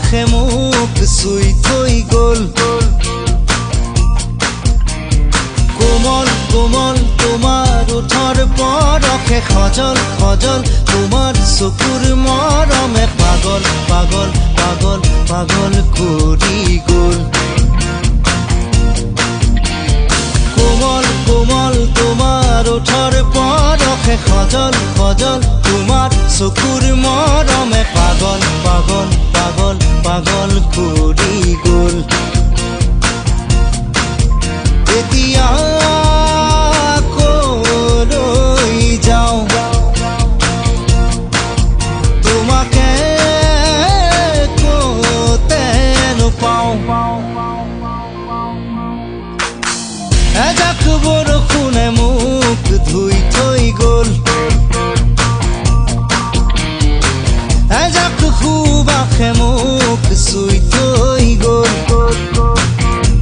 আখে মোক চুই থৈ গ'ল। কোমল কোমল তোমাৰ ওঠৰ পৰশে সজল সজল, তোমাৰ চকুৰ মৰমে পাগল পাগল পাগল পাগল কৰি গ'ল। কোমল কোমল তোমাৰ ওঠৰ পৰশে সজল সজল, তোমাৰ চকুৰ মৰমে পাগল পাগল পাগল পাগল কৰি গ'ল। এতিয়া কলৈ যাওঁ তোমাকে কতে নোপাওঁ। এজাক বৰষুণে মোক ধুই থৈ গ'ল। এজাক সুবাসে মোক